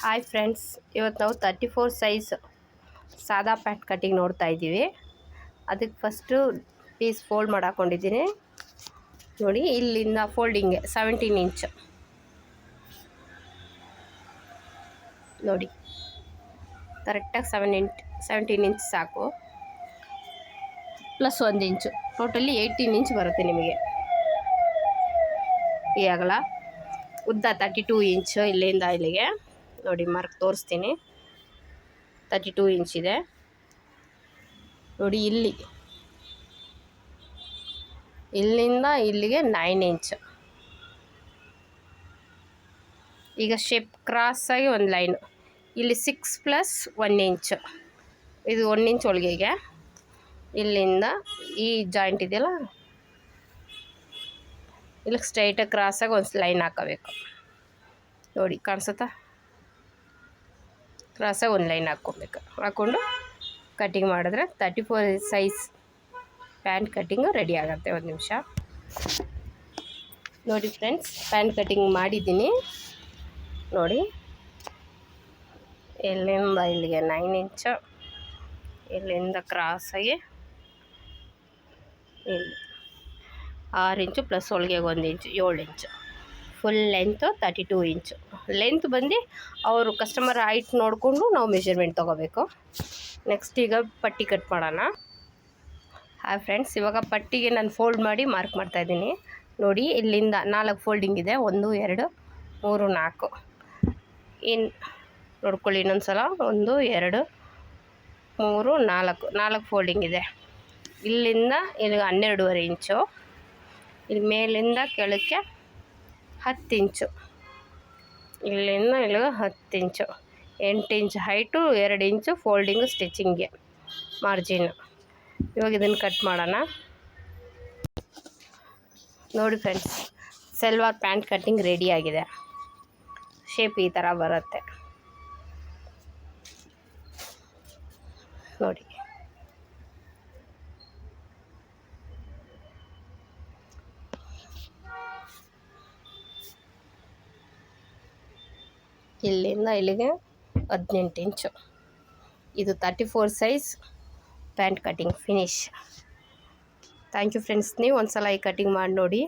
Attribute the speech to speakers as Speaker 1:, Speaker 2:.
Speaker 1: Hi friends, ಇವತ್ತು ನಾವು 34 size ಸಾದಾ ಪ್ಯಾಂಟ್ ಕಟಿಂಗ್ ನೋಡ್ತಾ ಇದ್ದೀವಿ. ಅದಕ್ಕೆ ಫಸ್ಟು ಪೀಸ್ ಫೋಲ್ಡ್ ಮಾಡಿ ಹಾಕ್ಕೊಂಡಿದ್ದೀನಿ ನೋಡಿ. ಇಲ್ಲಿಂದ ಫೋಲ್ಡಿಂಗ್ಗೆ 17 ಇಂಚ್ ನೋಡಿ, ಕರೆಕ್ಟಾಗಿ 17 ಇಂಚ್ ಸಾಕು. ಪ್ಲಸ್ 1 ಇಂಚು, ಟೋಟಲಿ 18 ಇಂಚ್ ಬರುತ್ತೆ ನಿಮಗೆ. ಈ ಅಗಲ ಉದ್ದ 32 ಇಂಚು ಇಲ್ಲಿಂದ ಇಲ್ಲಿಗೆ ನೋಡಿ. ಮಾರ್ಕ್ ತೋರಿಸ್ತೀನಿ, 32 ಇಂಚ್ ಇದೆ ನೋಡಿ. ಇಲ್ಲಿಂದ ಇಲ್ಲಿಗೆ 9 ಇಂಚ್. ಈಗ ಶೇಪ್ ಕ್ರಾಸಾಗಿ ಒಂದು ಲೈನು, ಇಲ್ಲಿ 6 ಪ್ಲಸ್ 1 ಇಂಚು, ಇದು 1 ಇಂಚ್ ಒಳಗೆಗೆ ಇಲ್ಲಿಂದ ಈ ಜಾಯಿಂಟ್ ಇದೆಯಲ್ಲ, ಇಲ್ಲಿ ಸ್ಟ್ರೈಟಾಗಿ ಕ್ರಾಸಾಗಿ ಒಂದು ಲೈನ್ ಹಾಕೋಬೇಕು ನೋಡಿ. ಕಾಣಿಸುತ್ತಾ? ಕ್ರಾಸಾಗಿ ಒಂದು ಲೈನ್ ಹಾಕ್ಕೊಬೇಕು. ಹಾಕ್ಕೊಂಡು ಕಟಿಂಗ್ ಮಾಡಿದ್ರೆ 34 ಸೈಜ್ ಪ್ಯಾಂಟ್ ಕಟಿಂಗು ರೆಡಿ ಆಗುತ್ತೆ. ಒಂದು ನಿಮಿಷ ನೋಡಿ ಫ್ರೆಂಡ್ಸ್, ಪ್ಯಾಂಟ್ ಕಟಿಂಗ್ ಮಾಡಿದ್ದೀನಿ ನೋಡಿ. ಇಲ್ಲಿಂದ ಇಲ್ಲಿಗೆ 9 ಇಂಚು, ಇಲ್ಲಿಂದ ಕ್ರಾಸಾಗಿ ಇಲ್ಲಿ 6 ಇಂಚು ಪ್ಲಸ್ ಒಳಗೆ 1 ಇಂಚು, 7 ಇಂಚು. ಫುಲ್ ಲೆಂತು 32 ಇಂಚು. ಲೆಂತ್ ಬಂದು ಅವರು ಕಸ್ಟಮರ್ ಹೈಟ್ ನೋಡಿಕೊಂಡು ನಾವು ಮೆಷರ್ಮೆಂಟ್ ತೊಗೋಬೇಕು. ನೆಕ್ಸ್ಟ್ ಈಗ ಪಟ್ಟಿ ಕಟ್ ಮಾಡೋಣ. ಹಾಯ್ ಫ್ರೆಂಡ್ಸ್, ಇವಾಗ ಪಟ್ಟಿಗೆ ನಾನು ಫೋಲ್ಡ್ ಮಾಡಿ ಮಾರ್ಕ್ ಮಾಡ್ತಾಯಿದ್ದೀನಿ ನೋಡಿ. ಇಲ್ಲಿಂದ 4 ಫೋಲ್ಡಿಂಗ್ ಇದೆ, 1 2 3 4. ಇನ್ನು ನೋಡ್ಕೊಳ್ಳಿ ಇನ್ನೊಂದು ಸಲ, 1 2 3 4 ಫೋಲ್ಡಿಂಗ್ ಇದೆ. ಇಲ್ಲಿಂದ ಇಲ್ಲಿಗೆ 12.5 ಇಂಚು, ಇಲ್ಲಿ ಮೇಲಿಂದ ಕೆಳಕ್ಕೆ 10 ಇಂಚು, ಇಲ್ಲಿಂದ ಇಲ್ಲಿಗೆ 10 ಇಂಚು, 8 ಇಂಚ್ ಹೈಟು, 2 ಇಂಚು ಫೋಲ್ಡಿಂಗು ಸ್ಟಿಚಿಂಗ್ಗೆ ಮಾರ್ಜಿನ್. ಇವಾಗ ಇದನ್ನು ಕಟ್ ಮಾಡೋಣ ನೋಡಿ friends. Salwar pant cutting ready ಆಗಿದೆ. ಶೇಪ್ ಈ ಥರ ಬರುತ್ತೆ ನೋಡಿ. ಇಲ್ಲಿಂದ ಇಲ್ಲಿಗೆ 18 ಇಂಚು. ಇದು 34 size pant cutting finish. Thank you friends, ನೀವು ಒಂದು ಸಲ ಈ ಕಟಿಂಗ್ ಮಾಡಿ ನೋಡಿ.